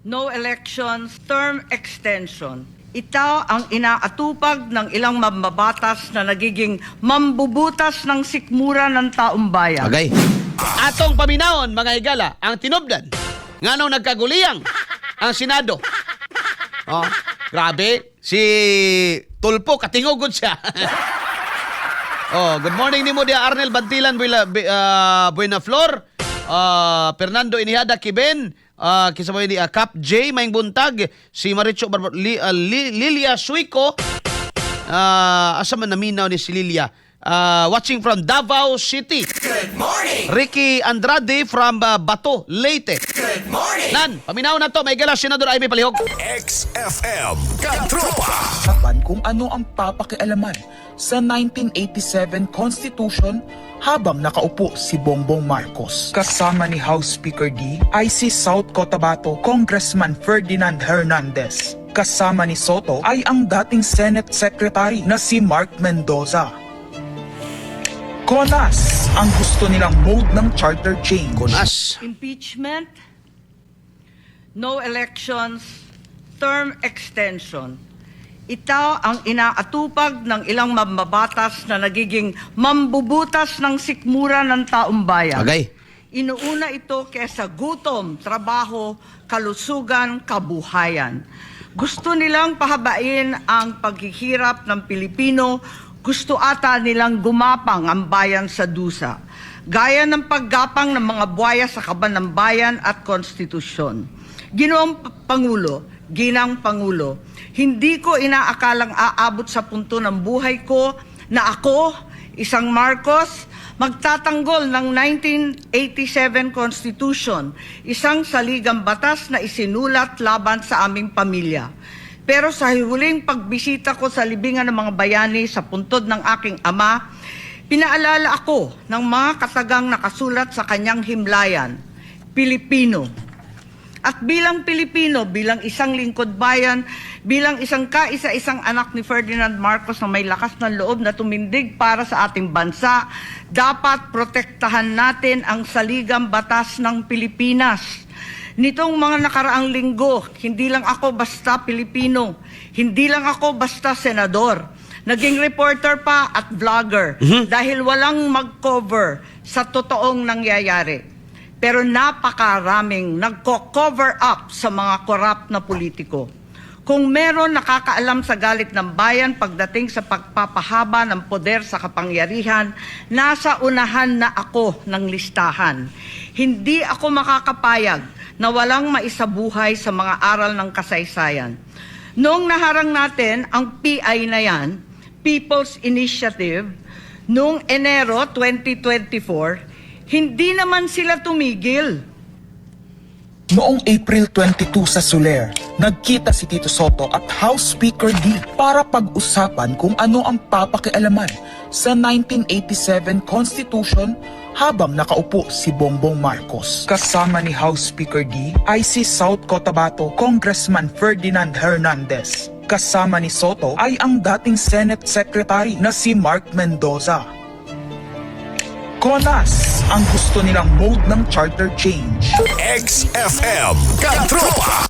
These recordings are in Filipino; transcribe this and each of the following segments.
no elections, term extension. Ito ang inaatupag ng ilang mambabatas na nagiging mambubutas ng sikmura ng taong bayan. Bagay. Atong paminawon, mga higala, ang tinubdan. Nganong nagkaguliyang ang Senado. Oh, grabe. Si Tulpo, katingugod siya. Oh, good morning ni mo dia Arnel Bantilan Buenaflor. Fernando Inihada Kiben. Kisabay ni Cap J Maing Buntag, si Maricho Lilia Suico, asa man naminaw ni si Lilia, watching from Davao City. Good morning! Ricky Andrade from Bato, Leyte. Good morning! Nan, paminaw na to, may gala Senador Amy Palihog. XFM Katropa! Usapan kung ano ang papakialaman sa 1987 Constitution habang nakaupo si Bongbong Marcos. Kasama ni House Speaker D ay si South Cotabato Congressman Ferdinand Hernandez. Kasama ni Soto ay ang dating Senate Secretary na si Mark Mendoza. Konas ang gusto nilang mode ng charter change. Kunas. Impeachment, no elections, term extension. Ito ang inaatupag ng ilang mambabatas na nagiging mambubutas ng sikmura ng taong bayan. Bagay. Inuuna ito kesa gutom, trabaho, kalusugan, kabuhayan. Gusto nilang pahabain ang paghihirap ng Pilipino. Gusto ata nilang gumapang ang bayan sa dusa. Gaya ng paggapang ng mga buhaya sa kaban ng bayan at konstitusyon. Ginoong Pangulo, Ginang Pangulo, hindi ko inaakalang aabot sa punto ng buhay ko na ako, isang Marcos, magtatanggol ng 1987 Constitution, isang saligang batas na isinulat laban sa aming pamilya. Pero sa huling pagbisita ko sa libingan ng mga bayani sa puntod ng aking ama, pinaalala ako ng mga katagang nakasulat sa kanyang himlayan, Pilipino. At bilang Pilipino, bilang isang lingkod bayan, bilang isang kaisa-isang anak ni Ferdinand Marcos na may lakas ng loob na tumindig para sa ating bansa, dapat protektahan natin ang saligang batas ng Pilipinas. Nitong mga nakaraang linggo, hindi lang ako basta Pilipino, hindi lang ako basta senador. Naging reporter pa at vlogger dahil walang mag-cover sa totoong nangyayari. Pero napakaraming nagko-cover up sa mga korap na politiko. Kung meron nakakaalam sa galit ng bayan pagdating sa pagpapahaba ng poder sa kapangyarihan, nasa unahan na ako ng listahan. Hindi ako makakapayag na walang maisabuhay sa mga aral ng kasaysayan. Noong naharang natin ang PI na yan, People's Initiative, noong Enero 2024, hindi naman sila tumigil. Noong April 22 sa Soler, nagkita si Tito Soto at House Speaker D para pag-usapan kung ano ang papakialaman sa 1987 Constitution habang nakaupo si Bongbong Marcos. Kasama ni House Speaker D ay si South Cotabato Congressman Ferdinand Hernandez. Kasama ni Soto ay ang dating Senate Secretary na si Mark Mendoza. Konas ang gusto nilang mode ng charter change. XFM Katropa!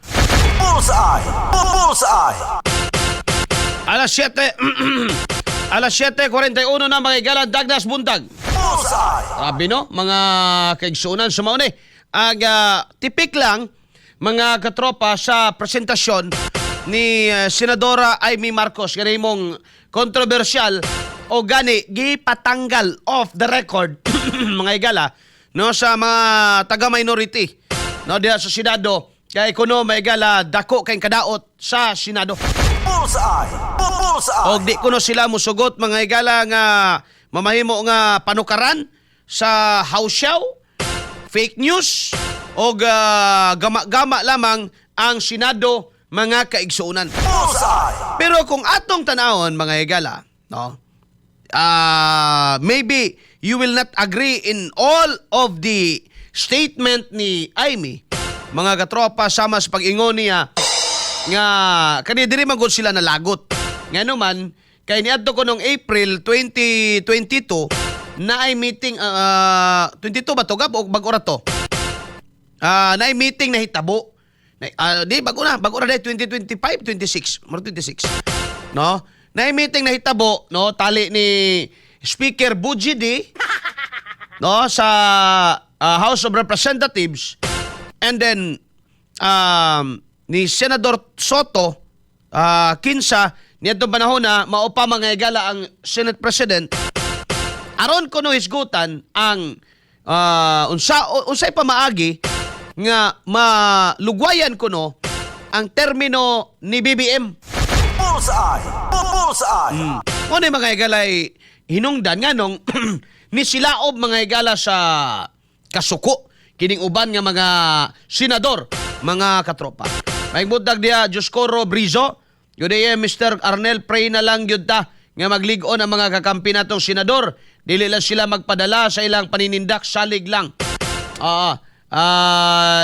Bullseye! Bullseye! Alas 7, alas 7:41 na mga higala, Douglas Buntag. Bullseye! Sabi no, mga kaigsuunan sumauni. Ang tipik lang, mga katropa sa presentasyon ni Senadora Amy Marcos, ganun mong kontrobersyal o gani gipatanggal off the record mga higala no sa mga taga-minority no diha sa Senado kay kuno mga higala dako kay kadaot sa Senado. Bullseye! Bullseye! Og di kuno sila musugot mga higala nga mamahimo nga panukaran sa house show, fake news og gama-gama lamang ang Senado mga kaigsuunan. Bullseye! Pero kung atong tanawon mga higala no, maybe you will not agree in all of the statement ni Amy, mga katropa, sama sa pag-ingon niya nga kani diri man gud sila nalagot. Ngano man kay niadto ko nung April 2022 na ay meeting 22 ba to gab o bag-ora to? Na ay meeting na hitabo Di bago na dahil 2025, 26, more 26. No? Na meeting na hitabo, no, tali ni Speaker Bujidi, no, sa House of Representatives, and then ni Senador Soto kinsa niadtong panahon na maupa mga higala ang Senate President aron kuno hisgutan ang unsay pamaagi nga malugwayan kuno ang termino ni BBM. Bullseye! Bullseye! Mo ni mga higalay hinungdan nga nung ni silaob mga higala sa kasuko kining uban nga mga senador, mga katropa. May budag dia Joscoro Brizo, yun Mr. Arnel, pray na lang yun ta nga maglig-on ang mga kakampi natong senador. Dili lang sila magpadala sa ilang paninindak, salig lang.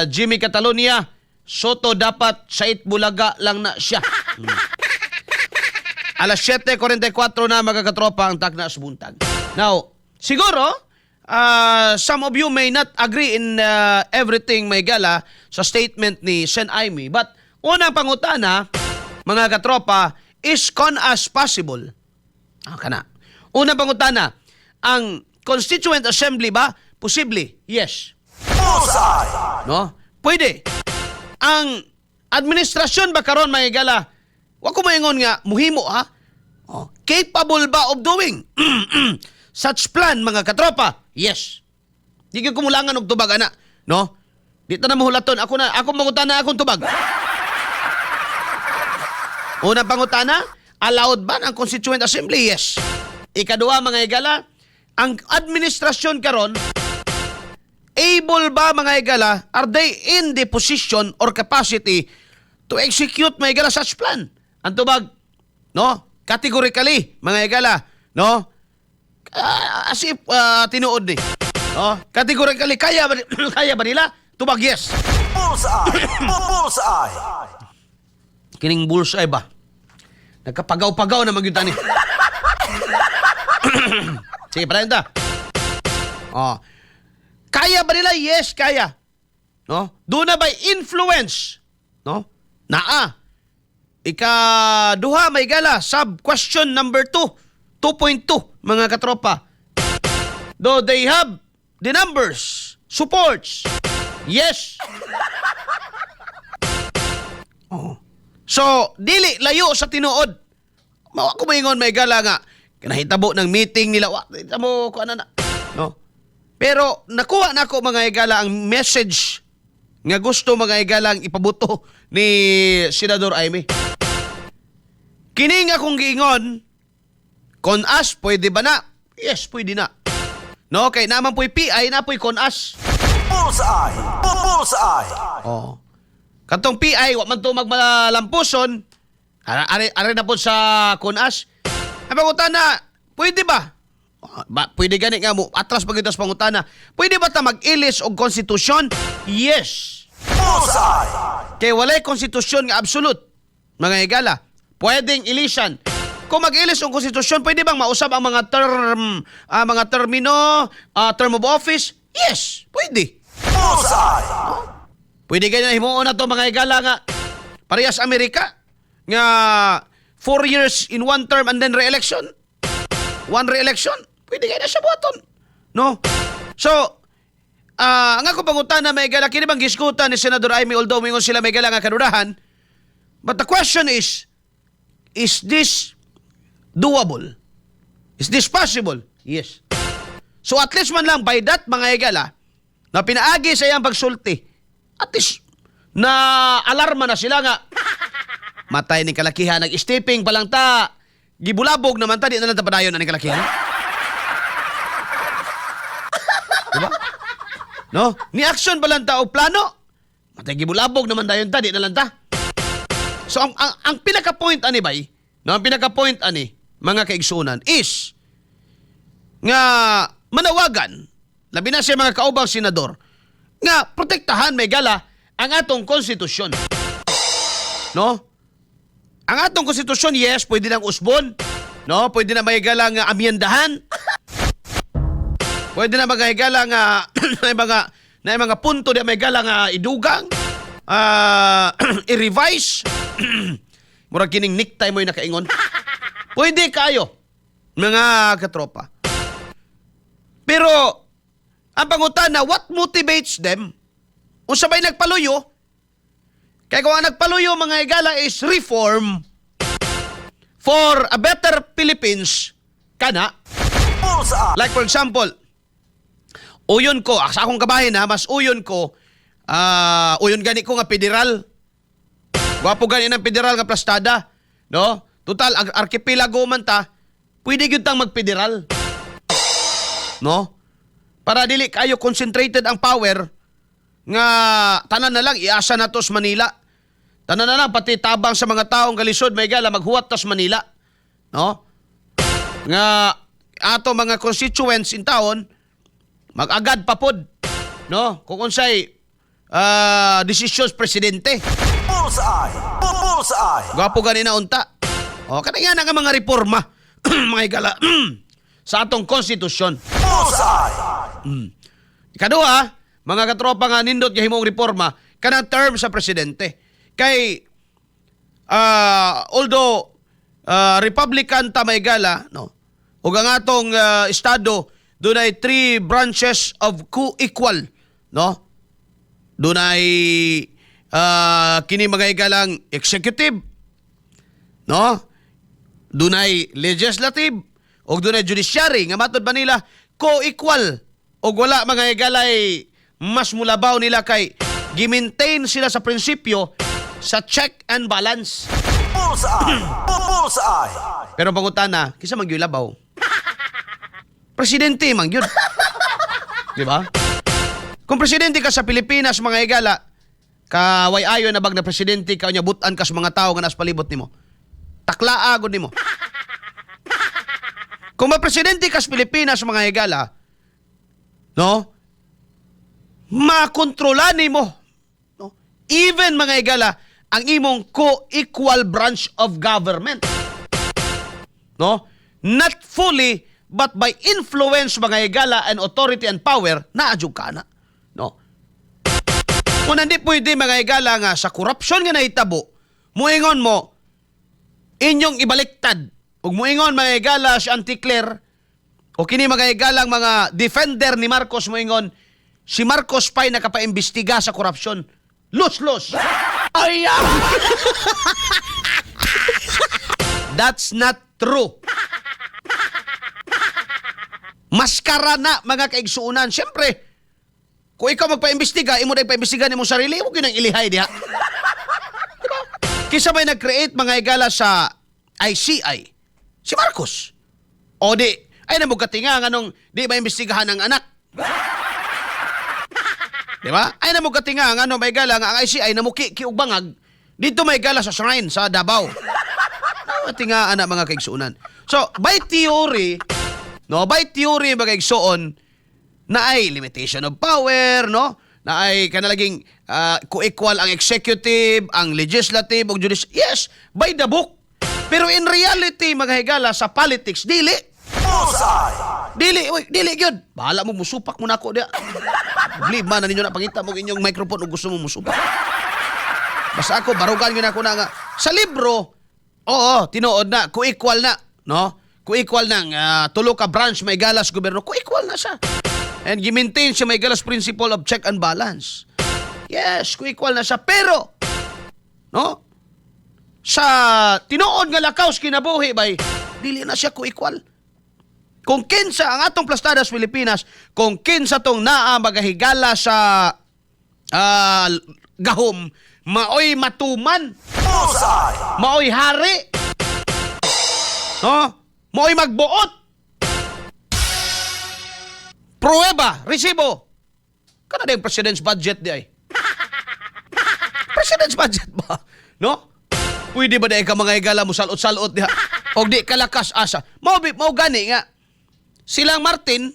Jimmy Catalonia, Soto dapat sa Itbulaga lang na siya. Alas 7:44 na mga katropa ang takna sa buntag. Now, siguro, some of you may not agree in everything may gala sa statement ni Sen Aimee. But unang pangutana, mga katropa, is con as possible. Kana. Unang pangutana, ang Constituent Assembly ba? Posible. Yes. Bullseye! No? Pwede. Ang administrasyon ba karon mga gala? Wa ko maingon nga muhimo ha. Capable ba of doing such plan mga katropa? Yes. Di ko kumulangan og tubag ana, no? Di ta na mahulaton ako mangutana akong tubag. Una pangutana, allowed ba ang Constituent Assembly? Yes. Ikaduha mga higala, ang administrasyon karon able ba mga higala, are they in the position or capacity to execute mga higala such plan? Ang tubag, no? Categorically, mga higala, no? As if tinuod ni. No? Categorically, kaya ba nila? Tubag, yes. Bullseye! Bullseye! Kining bullseye ba? Nagkapagaw-pagaw na magyutan ni. Sige, parahin ta. Kaya ba nila? Yes, kaya. No? Doon na ba influence? No? Naa. Ikaduha, may gala. Sub-question number 2. 2.2, mga katropa. Do they have the numbers? Supports? Yes. So, dili layo sa tinuod. Mawa ko maingon may gala nga. Kinahitabo ng meeting nila. Mo ko ana na. No? Pero nakuha na ko mga higala ang message nga gusto mga higala ang ipabuto ni Senador Aimee. Kining akong giingon, kon as, pwede ba na? Yes, pwede na. No, kay naman po'y PI na po'y kon as. Bullseye! Bullseye! Katong PI, wak man to magmalampuson, are na po sa kon as. Ang pangutana, pwede ba? Pwede gani nga mo, atras pagitas pangutana. Pwede ba ta mag-ilis og konstitusyon? Yes. Bullseye! Kay walay konstitusyon nga absolute. Mga higala, pwedeng ilisan. Kung mag-ilis ang konstitusyon, pwede bang mausap ang mga termino, term of office? Yes, pwede. Bullseye! Pwede ganyan himuon na to mga higala nga parehas Amerika nga 4 years in one term and then re-election. One re-election, pwede ganyan siya buhaton. No? So, ang ako pangutana may higala, kini bang giskutan ni Senador Aimee, although mingon sila may higala nga kanurahan, but the question is this doable? Is this possible? Yes. So at least man lang by that mga higala na pinaagi sa iyang pagsulti, at least na alarma na sila nga matay ni kalakihan, nag-stepping pa lang ta, gibulabog naman ta, di na lang ta padayon na ni kalakihan. Diba? No? Ni action pa lang ta o plano, matay gibulabog naman dayon ta, di na lang ta. So ang pinaka-point ani bay, no, ang pinaka-point ani mga kaigsunan is nga manawagan labi na sa mga kaubang senador nga protektahan may gala ang atong konstitusyon. No? Ang atong konstitusyon, yes, pwede nang usbon. No? Pwede na may gala nga amyendahan. Pwede na mga gala nga na mga punto na may gala nga idugang. i-revise. Murag kining necktie mo yung nakaingon. Pwede kayo, mga katropa. Pero, ang pangutana, what motivates them? Kung sabay nagpaluyo, kaya kung ang nagpaluyo, mga higala, is reform for a better Philippines, kana. Bullseye. Like for example, uyon ko, sa akong kabahin ha, mas uyon ko, uyon gani ko nga federal. Gwapo gani ng federal nga plastada. No? Total, archipelago man ta, pwede yun tang mag-federal. No? Para dili kayo concentrated ang power nga tanan na lang, iasa na to sa Manila. Tanan na lang, pati tabang sa mga taong kalisod, may gala, maghuwat to sa Manila. No? Nga ato mga constituents in town, mag-agad papod. No? Kung unsay decisions presidente. Bullseye. Bullseye. Gwapo ganina unta. O, kanayan nga mga reforma, mga higala, sa atong konstitusyon. Bullseye. Ikaduha, mga katropa nga nindot nga himong reforma, kanang term sa presidente. Kay, although, Republican ta may gala, no? O ang atong estado, doon ay 3 branches of co-equal, no? Doon ay kini mga higalang executive, no? Doon ay legislative, o doon ay judiciary. Nga matod ba nila, co-equal. O wala mga higalay, mas mulabaw nila kay gi-maintain sila sa prinsipyo sa check and balance. Bullseye. Bullseye. Pero pangutana, kisa magyulabaw. Presidente man yun. Di ba? Kung presidente ka sa Pilipinas, mga higala, kaway ayo na bag na presidente ka, nyabutan ka sa mga tao nga nas palibot nimo. Taklaa gud nimo. Kung ma-presidente ka sa Pilipinas, mga higala, no? Makontrolan nimo. No? Even mga higala, ang imong co-equal branch of government. No? Not fully, but by influence, mga higala, and authority and power, naadjug ka na. No? Kung hindi pwede, mga higala, nga sa korupsyon nga nahitabo, muingon mo, inyong ibaliktad. Ug muingon, mga higala, si Auntie Claire, o kini mga higalang mga defender ni Marcos, muingon, si Marcos pa'y nakapaimbestiga sa korupsyon. Los! Ay! That's not true. Maskara na, mga kaigsuunan. Siyempre, kung ikaw magpaimbestiga, imo na ipaimbestiga ni mong sarili, huwag yun ang ilihay diha. Diba? Kisa may nag-create mga higala sa ICI, si Marcos. O di, ay namugkatinga nga nung di maimbestigahan ang anak. Diba? Ay namugkatinga nga nung may gala nga ang ICI namuki-kiug bangag, dito may gala sa shrine sa Davao. Tingaan na mga kaigsuunan. So, by theory, no, by theory mga kaigsuon, na ay limitation of power, no? Na ay kanalaging co-equal ang executive, ang legislative, ang judicial. Yes, by the book. Pero in reality, mga higala, sa politics, dili. Bullseye. Dili yun. Bahala mo, musupak mo na ako. Believe man na ninyo na pangita mo inyong microphone o gusto mo musupak. Basta ako, barugan yun ako na nga. Sa libro, oo, tinuod na, co-equal na, no? Co-equal na, tulo ka branch, may galas gobyerno, co-equal na siya. And gi-maintain siya may galas principle of check and balance. Yes, co-equal na siya. Pero, no? Sa tinuod nga lakaw sa kinabuhi, bay, dili na siya co-equal. Kung kinsa ang atong plastada sa Pilipinas, kung kinsa tong naa magahigala sa gahom, maoy matuman, Bullseye. maoy hari, no? Maoy magbuot, pruweba, resibo. Kana na yung president's budget di ay. President's budget ba? No? Pwede ba dahil ka mga higala mo salot-salot diha? O di kalakas asa. Mau gani nga. Silang Martin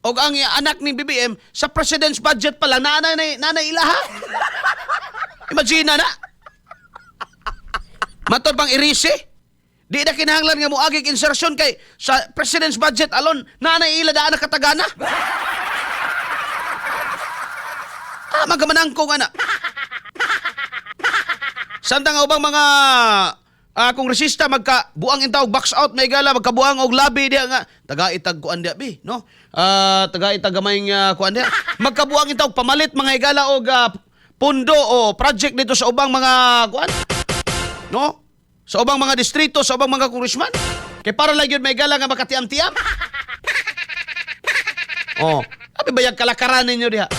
o ang anak ni BBM sa president's budget pala nanay ilaha. Imagine na. Matod pang irise. Di na kinahanglan nga mo agig insertion kay sa president's budget alone nanay ila daan nakatagana. Magamanang ko nga na. Santa nga ubang mga kongresista magkabuang intawag box out may gala magkabuang og labi diha nga taga-itag kuan diha bi no. Taga-itag gamay nga kuan diha. Magkabuang intawag pamalit mga higala og pundo o project dito sa ubang mga kuan. No? Sa ubang mga distrito, sa ubang mga congressman. Kay para lang yun may gala nga makatiam-tiam. Oh, abi bayag kalakaran ninyo diha.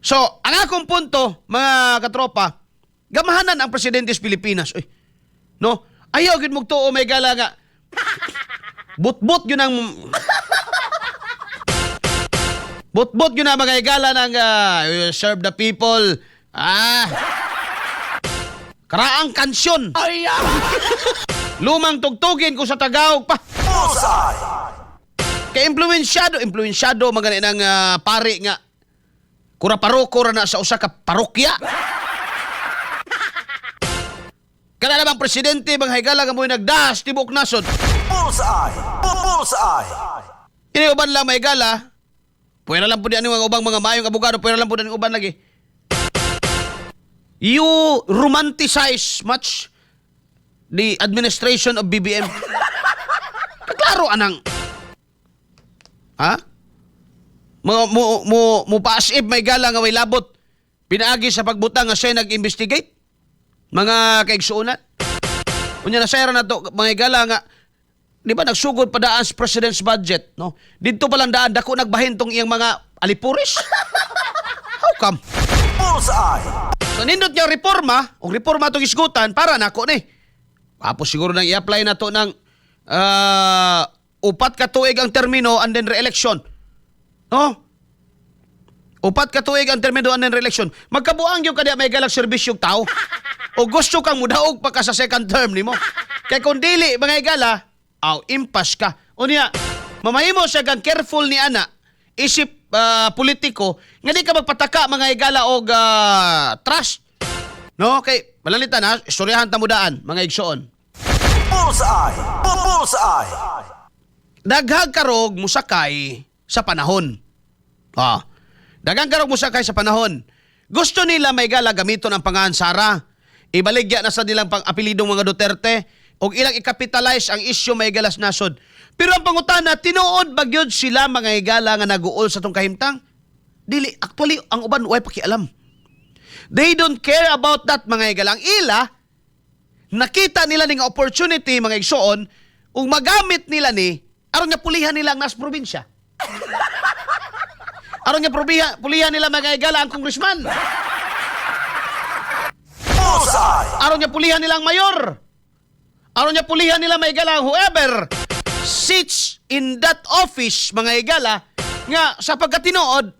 So, ang akong punto, mga katropa, gamahanan ang presidente sa Pilipinas. Oy, no? Ayaw gid mugtuo may gala nga. Butbut yun ang butbut yun ang mga igala ng serve the people. Karaang kansyon. Lumang tugtugin ko sa Tagaog pa. Bullseye. Kay influensyado mga ng pari nga kura-paroko ra na sa usa ka parokya. Kana namang presidente mga higala nga mo'y nagdas tibok nasod. Bullseye. Bullseye. Ini uban lang may gala. Pwera lang po di ano mga ubang mga mayong abogado, pwera lang po di uban lagi. You romanticize much the administration of BBM. Kaklaro anang. Ha? Mo paasip may gala nga way labot. Pinaagi sa pagbutang nga siya nag-investigate. Mga kaigsuunan. Unya na sayra na to mga gala nga di ba nagsugod pa daan sa president's budget, no? Dito pa lang daan dako nagbahin tong iyang mga alipuris. How come? Bullseye. So nindot niya reforma, o reforma itong isgutan, para nako ni. Tapos siguro nang i-apply na to ng 4 ka tuig ang termino and then re-election. No? 4 ka tuig ang termino and then re-election. Magkabuang yung kanya may galang serbisyong tao. O gusto kang mudaog pa ka sa second term ni mo. Kaya kung dili, mga igala, impas ka. O niya, mamahimo siya kang careful ni ana, isip politiko, nga di ka magpataka mga igala og trust. No? Kay, malalita na, istoryahan tamudaan, mga igsoon. Bullseye. Bullseye. Daghag karog musakay sa panahon. Daghang karog musakay sa panahon. Gusto nila may gala gamiton ang pangalan Sara. Ibaligya na sa nilang pang-apelidong mga Duterte o ilang i-capitalize ang isyu may galas nasod. Pero ang pangutana, tinuod bagyod sila mga higala nga naguol sa tong kahimtang? Dili, actually, ang uban way pakialam. They don't care about that mga higala. Ang ila, nakita nila ning opportunity mga igsoon, ug magamit nila ni, aron nga pulihan nila ang nas probinsya. Aron nga pulihan nila mga higala ang congressman. Bullseye. Aron nga pulihan nila ang mayor. Aron nga pulihan nila mga higala whoever sits in that office, mga higala, nga sa pagkatinood,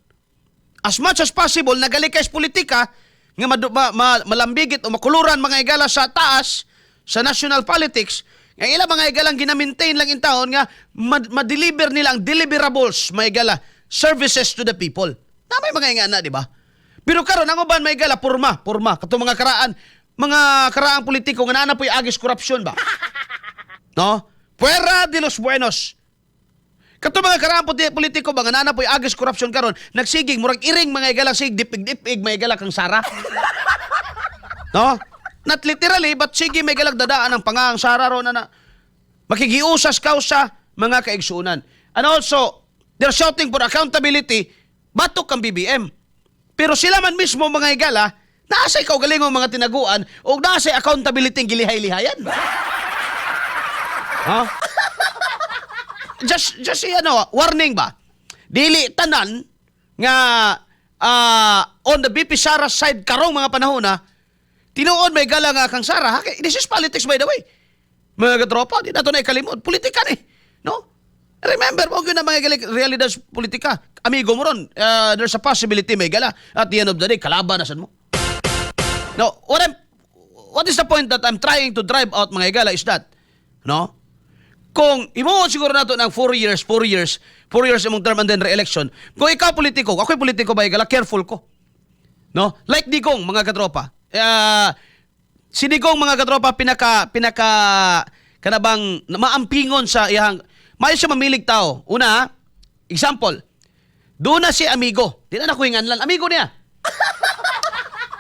as much as possible, nagalikay sa politika, nga malambigit o makuluran mga higala sa taas, sa national politics, nga ilang mga higalang ginamintain lang in taon nga ma-deliver nilang deliverables, mga higala, services to the people. Namay mga hingana, di ba? Pero karon ang uban mga higala, purma. Katong mga karaang politiko nga naana po'y agis corruption ba? No? Fuera de los buenos. Kato mga karaang politiko ba nga nana po'y agis corruption karon, nagsigig murag iring mga igala sig dipig-dipig mga igala kang Sara. No? Not literally but sige may galag dadaan ang pangang Sara ro na makigiusas kausa mga kaigsuunan. And also, they're shouting for accountability, batok kang BBM. Pero sila man mismo mga igala, naasay kaugalingong mga tinaguan o naasay accountability ng gilihay-lihayan. Just warning ba? Dili tanan nga on the BP Sara side karong mga panahon na tinuod may gala nga kang Sara. This is politics by the way. Mga katropa, di nato na ikalimod. Politika ni. No? Remember mo yun na mga realidad politika. Amigo mo ron, there's a possibility may gala. At the end of the day, kalaban na san mo. No, what is the point that I'm trying to drive out mga igala is that, no? Kung imuon siguro nato ng 4 years imong term and then re-election, kung ikaw politiko, ako'y politiko ba igala, careful ko. No? Like Digong, mga katropa. Si Digong, mga katropa, pinaka kanabang maampingon sa iyang, may siya mamilig tao. Una, example, doon na si amigo. Di na nakuhingan lang. Amigo niya.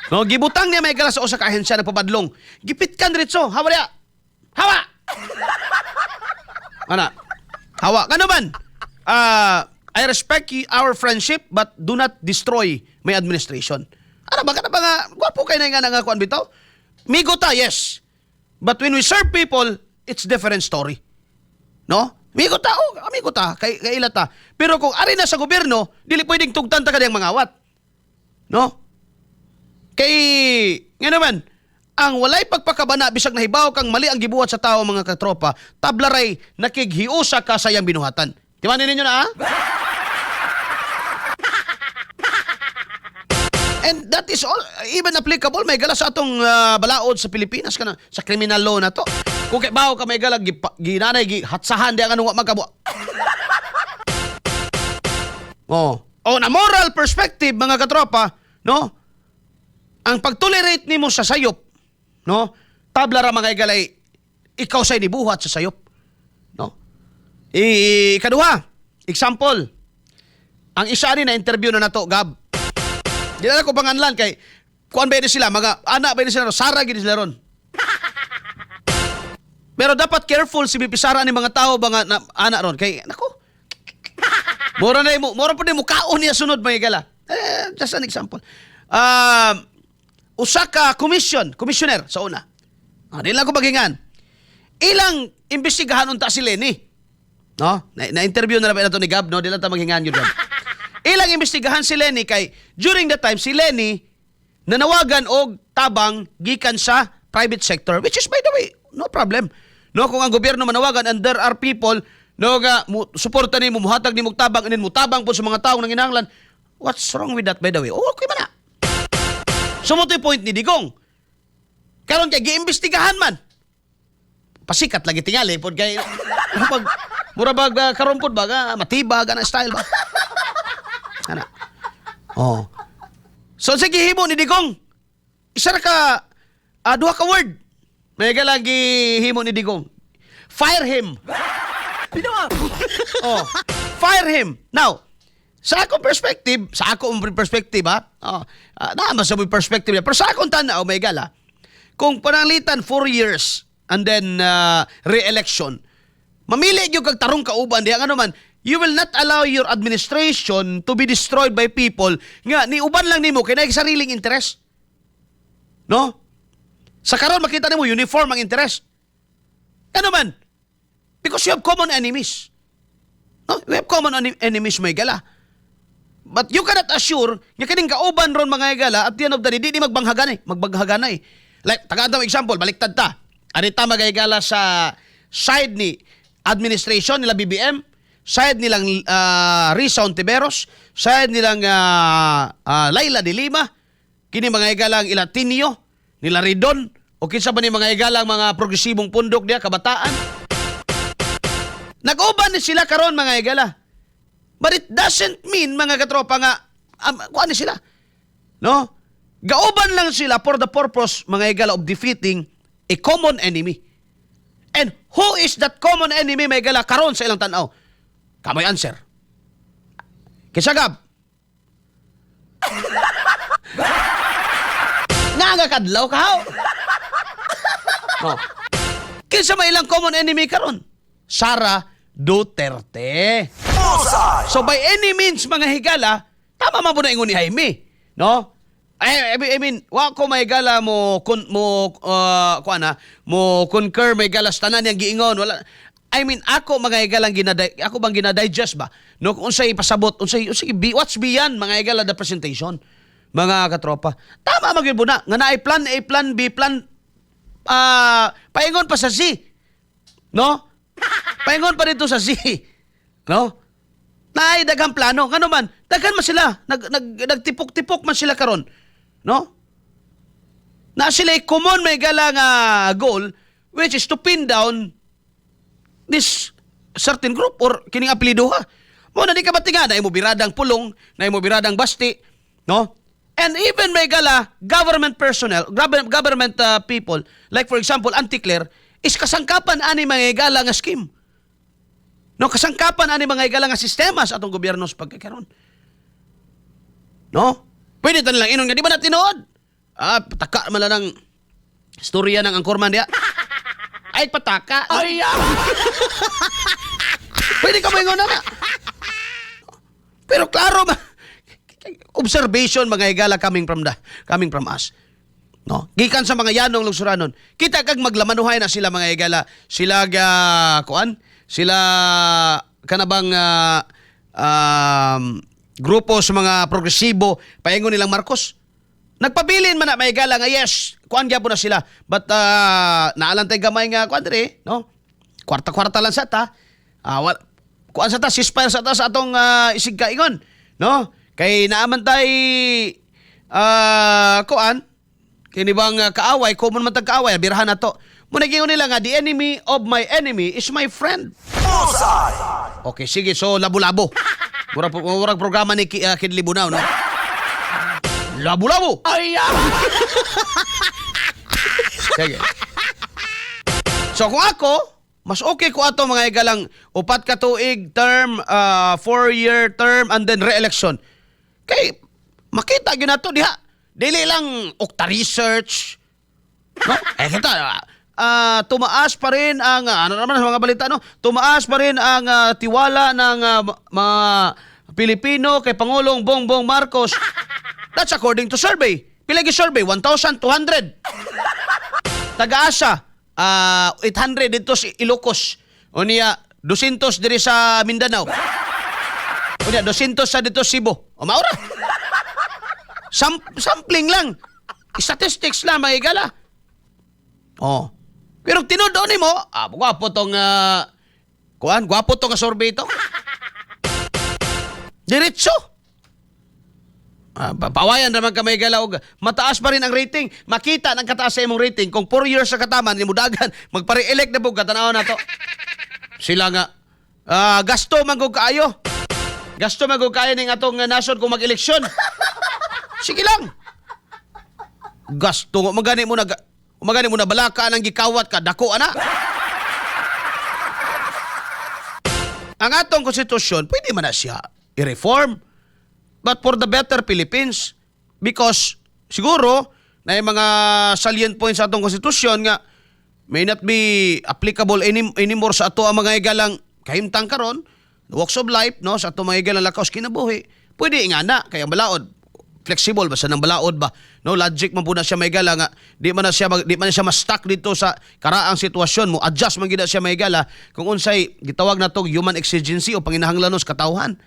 No, gibutang niya may gala sa usa ka ahensya nagpapadlong. Gipitkan diretso, hawa dia. Hawa. Ana. Hawa ka naman. I respect our friendship but do not destroy my administration. Ano ba ka na ba nga, gwapo kayo na nga nangakuan bitaw? Migo ta, yes. But when we serve people, it's different story. No? Amigo ta, kay ila ta. Pero kung ari na sa gobyerno, dili pwedeng tugtan ta kadiyang mangawat. No? Kay, nga naman, ang walay pagpakabana bisag nahibaw kang mali ang gibuhat sa tao mga katropa, tablaray nakighiusa ka sa iyang binuhatan. Timanin ninyo na, ha? And that is all, even applicable, may gala sa atong balaod sa Pilipinas, kana, sa criminal law na to. Kung kay bawo ka may gala, ginanay, gihatsahan, di ang anong magkabwa. Oh. O na moral perspective, mga katropa, no? Ang pag-tolerate nimo sa sayop, no? Tabla ra mga igalay, ikaw say nibuhat sa sayop. No? Ikaduha, example, ang isa ni na interview na nato, Gab. Di na ko panganlan kay kuan ba sila, mga anak ba sila, Sara gid sila ron. Pero dapat careful si bipisara ni mga tao ba nga anak ron kay nako. Mora pa mo kaon niya sunod mga igala. Just an example. Usa ka commissioner sa una. Di lang ko bagingan. Ilang imbestigahan unta si Lenny. No? Na-interview na to ni Gab, no? Di lang ta maghingan yun, Gab. Ilang imbestigahan si Lenny kay during that time si Lenny nanawagan og tabang gikan sa private sector, which is by the way, no problem. No, kung ang gobyerno manawagan and there are people no ga suporta nimo muhatag nimo tabang inin mo tabang po sa mga tawo nang kinahanglan. What's wrong with that by the way? Okay man na. Sumutoy point ni Digong. Karon kay giimbestigahan man. Pasikat lagi tingali pod kay pag murabag karon pod ba matibag na style ba. Ana. Oh. So sige himo ni Digong. Isa ra ka duha ka word. May galagi himo ni Digong. Fire him. Oh, fire him. Now, sa akong perspective, ha? Naman sa mong perspective niya. Pero sa akong tanaw, may gala, kung pananglitan 4 years and then re-election, mamili yung kagtarong kauban, di ang ano man, you will not allow your administration to be destroyed by people nga, ni uban lang nimo kay naik sariling interest. No? Sa karon makita nimo uniform ang interest. Ano man? Because you have common enemies. No? We have common enemies, may gala. But you cannot assure nga kining kauban ron mga igala at the end of the day, di magbaghagan eh. Like, taga-antang example, baliktad ta. Arita mga igala sa side ni administration nila BBM, side nilang Risa Ontiveros, side nilang Laila de Lima, kini mga igalang Ilatinio, nila Ridon, o kinsa ba ni mga igalang mga progresibong pundok diya, kabataan. Nag-uban ni sila karon mga igala. But it doesn't mean, mga katropa nga, kuhaan ni sila. No? Gauban lang sila for the purpose, mga igala, of defeating a common enemy. And who is that common enemy, mga igala, karon sa ilang tanaw? Kamoy answer. Kisagab. Nga kadlaw ka, how? Oh. Kinsa may ilang common enemy karon? Sara Duterte. Bullseye! So by any means, mga higala, tama man po na ingon ni Jaime. No? I mean, wa ko may gala mo concur may gala tanan yang giingon wala. I mean, ako mga higalang ako bang gina-digest ba? No, kung unsay pasabot, unsay what's beyond mga higala the presentation. Mga katropa. Tama magyud na nga naay plan A, plan B, plan paingon pa sa Z. No? Paingon pa dito sa Z. No? Naay daghang plano. Ngano man, daghan man sila. Nagtipok-tipok man sila karon. No? Na sila common may gala nga goal which is to pin down this certain group or kining apelyido ha. Mo na di ka batinga na imo biradang pulong, na imo biradang basti, no? And even may gala government personnel, government people, like for example Anticler, is kasangkapan ani mga gala nga scheme. No, kasangkapan ani mga igala nga sistema sa atong gobyerno sa pagkakaroon. No? Pwede tan lang inon nga di ba na tinuod? pataka man lang ng storya ng angkorman diya. Ay, pataka. Ay, pwede ka maingon na. Pero klaro, observation mga higala coming from us. No? Gikan sa mga yanong lungsuranon. Kita kag maglamanuhay na sila mga higala. Sila sila kanabang grupo sa mga progresibo, paingon nilang Marcos. Nagpabilin man na may gala nga yes, kuan gyapon na sila. But naalantay gamay nga kuan dire, no? Kwarta-kwarta lang sa ta. Kuan sa ta ceasefire sa ta sa atong isig kaingon, no? Kay naamantay kuan kini bang kaaway, common man tag kaaway, birahan nato. Muna gingon nila nga the enemy of my enemy is my friend. Bullseye! Okay, sige. So, labo-labo. Murag programa ni Kid Libunaw, no? Labo-labo! Ay, sige. So, kung ako, mas okay ko ato mga igalang 4 ka tuig term, 4-year term, and then re-election. Kay, makita yun na to, diha. Dili lang okta research. No? Kita, tumaas pa rin ang ano naman sa mga balita, no? Tumaas pa rin ang tiwala ng mga Pilipino kay Pangulong Bongbong Marcos. That's according to survey. Pila gi survey? 1,200. Taga-asa 800 dito sa Ilocos. O niya 200 diri sa Mindanao. O niya 200 sa dito sa Cebu. O maura. Sampling lang. Statistics lang mga igala. Oh. Pero tinudo ni mo, gwapo tong gwapo tong survey to. Diretso. Pawayan naman ka may galaw. Mataas pa rin ang rating. Makita ng kataas sa imong rating. Kung 4 years sa kataman, mudagan, magpare-elect na po, katanaw na to. Sila nga, gasto magog kaayo. Gasto magog kaayo ng atong nasod kung mag-eleksyon. Sige lang. Gasto, magani mo na balaka nang gikawat ka, dako ana. Ang atong konstitusyon, pwede man na siya i-reform. But for the better Philippines, because siguro na yung mga salient points sa atong konstitusyon nga may not be applicable anymore sa ato ang mga igalang kahimtang karon, walks of life, no, sa ato mga igalang lakaws kinabuhi. Pwede nga na, kaya balaod. Flexible basta nang balaod ba, no, logic man po na siya may gala nga di man na siya ma-stuck dito sa karaang sitwasyon mo, adjust man gid siya may gala kung unsay gitawag na tong human exigency o panginahanglanon sa katawhan,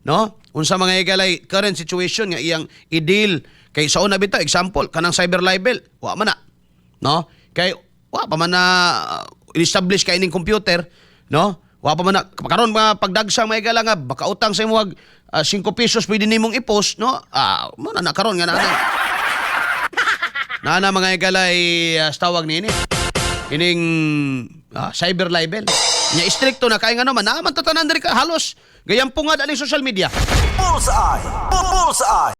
no, unsa mga igalay current situation nga iyang i-deal kay sa una bitaw example kanang cyber libel wa man na, no, kay wa pa man na establish kay ining computer, no, wa pa man na karon mga pagdagsang may gala nga baka utang sa imong 5 pesos pwede nimong i-post, no? Muna na karon nga na mga igalay tawag ni ini. Ining cyber libel. Nya stricto na kay ngano man naman tatanan diri ka halos gayam pungad ani social media. Bullseye! Bullseye!